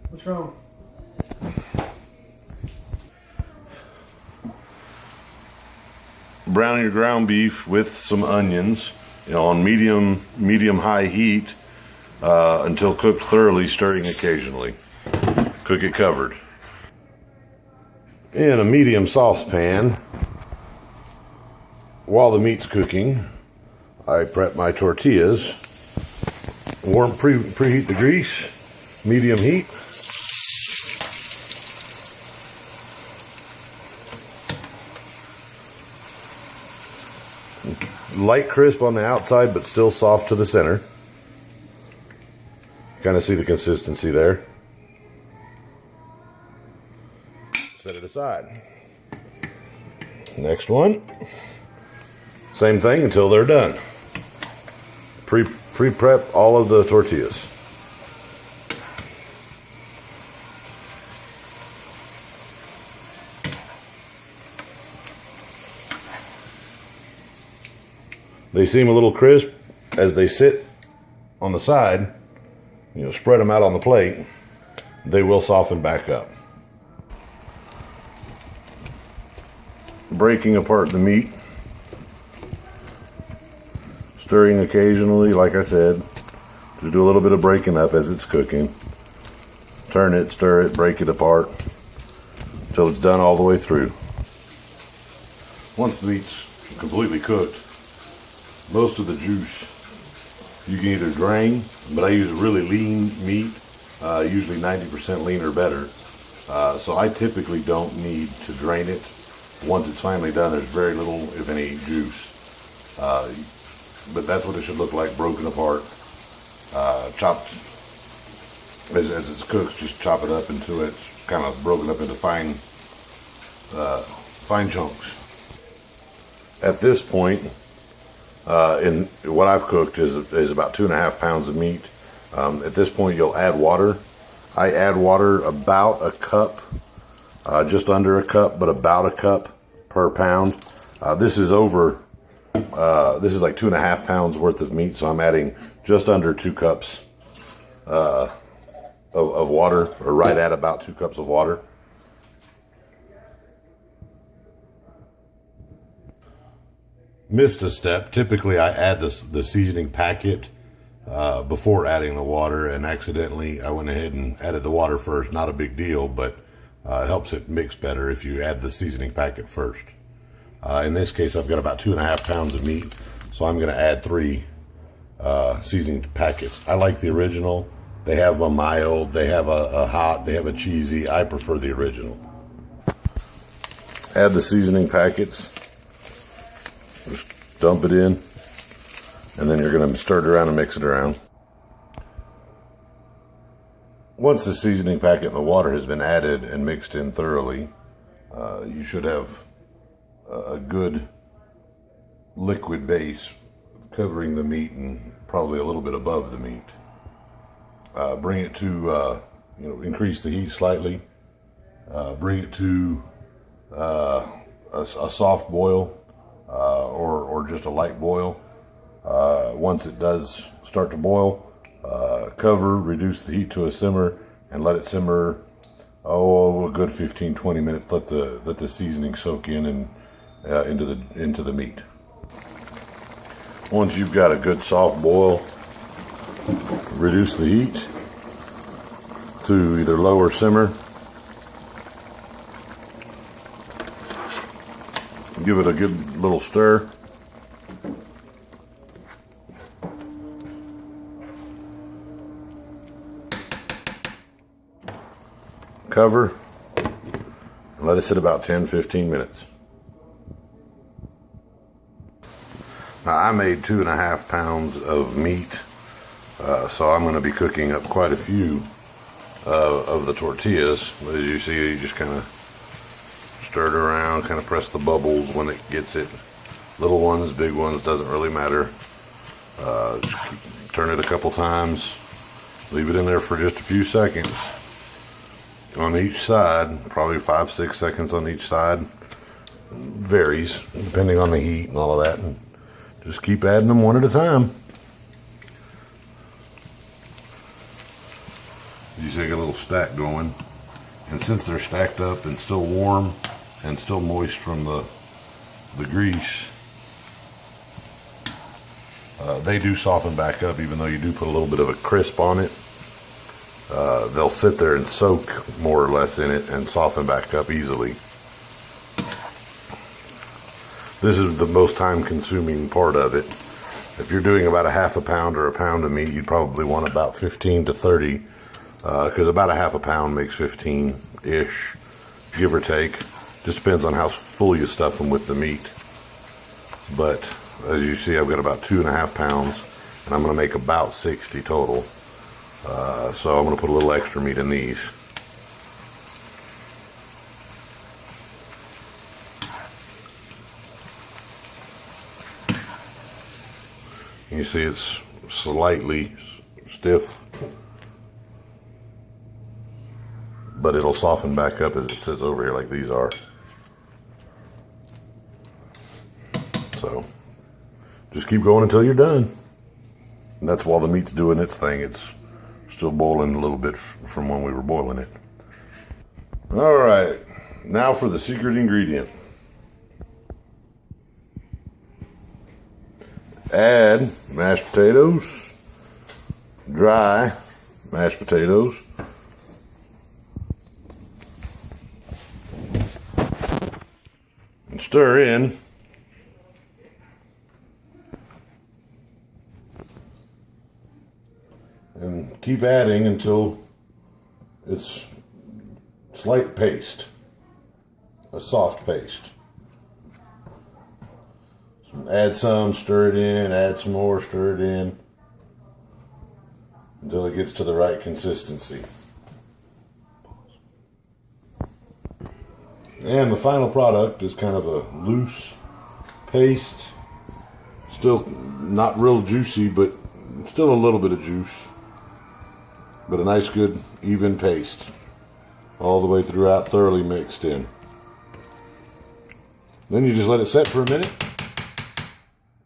What's wrong? Brown your ground beef with some onions, on medium high heat until cooked thoroughly, stirring occasionally. Cook it covered. In a medium saucepan, while the meat's cooking, I prep my tortillas. Preheat the grease, medium heat. Light crisp on the outside, but still soft to the center. Kind of see the consistency there. Set it aside. Next one. Same thing until they're done. Pre-prep all of the tortillas. They seem a little crisp as they sit on the side. Spread them out on the plate. They will soften back up. Breaking apart the meat. Stirring occasionally, like I said. Just do a little bit of breaking up as it's cooking. Turn it, stir it, break it apart until it's done all the way through. Once the meat's completely cooked, most of the juice you can either drain, but I use really lean meat, usually 90% lean or better. So I typically don't need to drain it. Once it's finally done, there's very little, if any, juice. But that's what it should look like, broken apart, chopped. As it's cooked, just chop it up until it's kind of broken up into fine chunks. At this point, in what I've cooked is about 2.5 pounds of meat. At this point, you'll add water. I add water about a cup, just under a cup, but about a cup per pound. This is like 2.5 pounds worth of meat, so I'm adding just under 2 cups of water, or right at about 2 cups of water. Missed a step. Typically I add the seasoning packet before adding the water, and accidentally I went ahead and added the water first. Not a big deal, but it helps it mix better if you add the seasoning packet first. In this case, I've got about 2.5 pounds of meat, so I'm going to add 3 seasoning packets. I like the original. They have a mild, they have a hot, they have a cheesy. I prefer the original. Add the seasoning packets. Just dump it in, and then you're going to stir it around and mix it around. Once the seasoning packet and the water has been added and mixed in thoroughly, you should have a good liquid base covering the meat and probably a little bit above the meat. Bring it to, increase the heat slightly. Bring it to a soft boil. Or just a light boil. Once it does start to boil, cover, reduce the heat to a simmer, and let it simmer a good 15-20 minutes. Let the seasoning soak in and into the meat. Once you've got a good soft boil, reduce the heat to either low or simmer. Give it a good little stir. Cover and let it sit about 10-15 minutes. Now, I made 2.5 pounds of meat, so I'm going to be cooking up quite a few of the tortillas. As you see, you just kind of stir it around, kind of press the bubbles when it gets it. Little ones, big ones, doesn't really matter. Turn it a couple times. Leave it in there for just a few seconds on each side, probably 5-6 seconds on each side. Varies depending on the heat and all of that. And just keep adding them one at a time. You see, a little stack going. And since they're stacked up and still warm and still moist from the grease, they do soften back up, even though you do put a little bit of a crisp on it. They'll sit there and soak more or less in it and soften back up easily. This is the most time consuming part of it. If you're doing about a half a pound or a pound of meat, you'd probably want about 15 to 30, because about a half a pound makes 15-ish, give or take. Just depends on how full you stuff them with the meat. But as you see, I've got about 2.5 pounds, and I'm going to make about 60 total. So I'm going to put a little extra meat in these. You see it's slightly stiff, but it'll soften back up as it sits over here like these are. So just keep going until you're done. And that's while the meat's doing its thing. It's still boiling a little bit from when we were boiling it. All right, now for the secret ingredient. Add mashed potatoes, dry mashed potatoes, and stir in and keep adding until it's slight paste, a soft paste. Add some, stir it in, add some more, stir it in until it gets to the right consistency. And the final product is kind of a loose paste. Still not real juicy, but still a little bit of juice. But a nice, good, even paste. All the way throughout, thoroughly mixed in. Then you just let it set for a minute.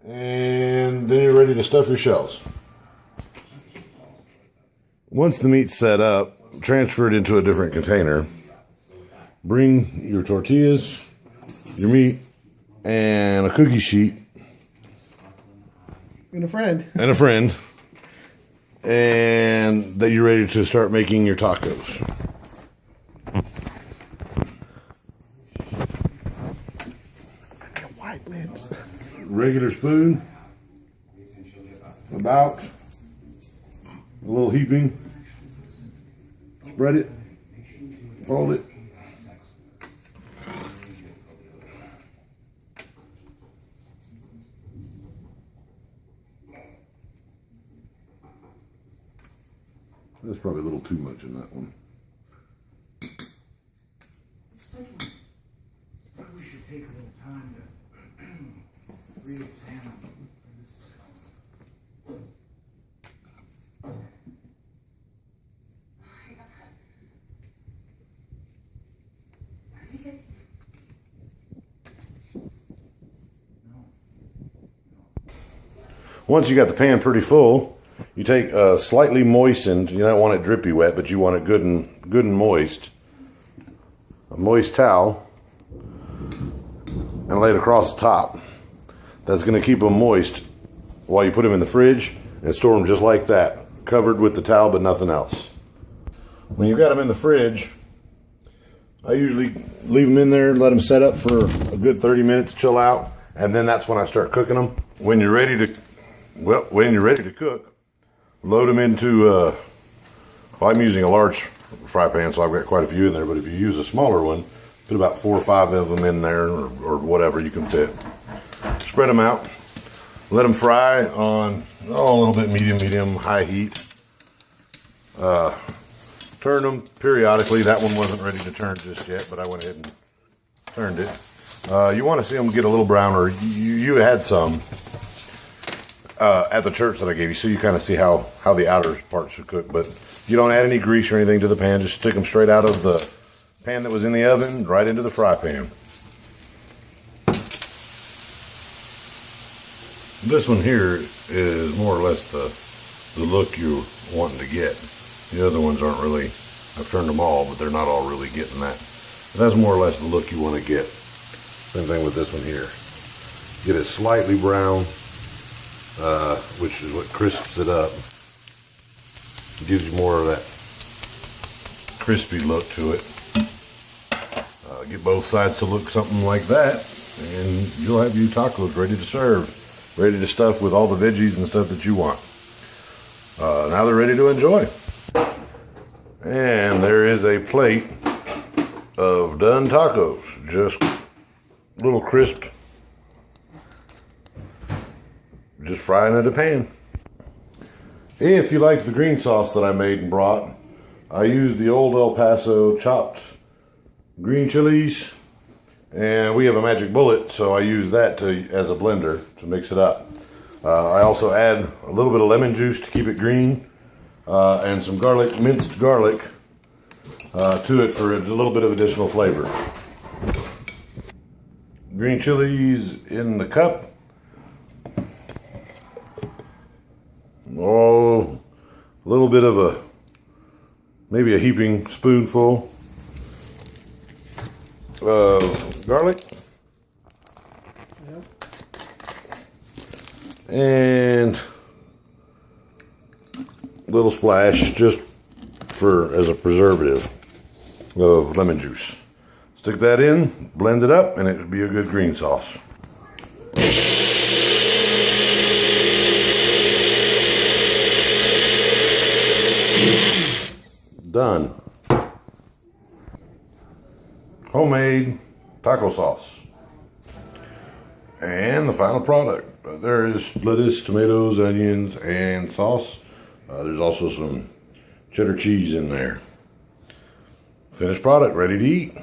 And then you're ready to stuff your shells. Once the meat's set up, transfer it into a different container. Bring your tortillas, your meat, and a cookie sheet. And a friend. And a friend. And then you're ready to start making your tacos. White lips. Regular spoon, about a little heaping, spread it, fold it, there's probably a little too much in that one. We should take a little time to re-examine this. Once you got the pan pretty full, you take slightly moistened, you don't want it drippy wet, but you want it good and moist, a moist towel, and lay it across the top. That's going to keep them moist while you put them in the fridge and store them just like that, covered with the towel but nothing else. When you've got them in the fridge, I usually leave them in there, let them set up for a good 30 minutes, chill out, and then that's when I start cooking them. When you're ready to cook, load them into, well, I'm using a large fry pan, so I've got quite a few in there, but if you use a smaller one, put about 4 or 5 of them in there, or whatever you can fit. Spread them out, let them fry on, a little bit medium, high heat. Turn them periodically. That one wasn't ready to turn just yet, but I went ahead and turned it. You want to see them get a little browner. You had some at the church that I gave you, so you kind of see how the outer part should cook. But you don't add any grease or anything to the pan. Just stick them straight out of the pan that was in the oven right into the fry pan. This one here is more or less the look you're wanting to get. The other ones aren't really I've turned them all, but they're not all really getting that. But that's more or less the look you want to get. Same thing with this one here. Get it slightly brown, which is what crisps it up. It gives you more of that crispy look to it. Get both sides to look something like that, and you'll have your tacos ready to serve, ready to stuff with all the veggies and stuff that you want. Now they're ready to enjoy. And there is a plate of done tacos, just a little crisp, just frying in a pan. If you liked the green sauce that I made and brought, I used the Old El Paso chopped green chilies, and we have a magic bullet, so I use that as a blender to mix it up. I also add a little bit of lemon juice to keep it green, and some garlic, minced garlic, to it for a little bit of additional flavor. Green chilies in the cup. Oh, a little bit of maybe a heaping spoonful of garlic. Yep. And a little splash just as a preservative of lemon juice. Stick that in, blend it up, and it would be a good green sauce. Done. Homemade taco sauce. And the final product. There is lettuce, tomatoes, onions, and sauce. There's also some cheddar cheese in there. Finished product, ready to eat.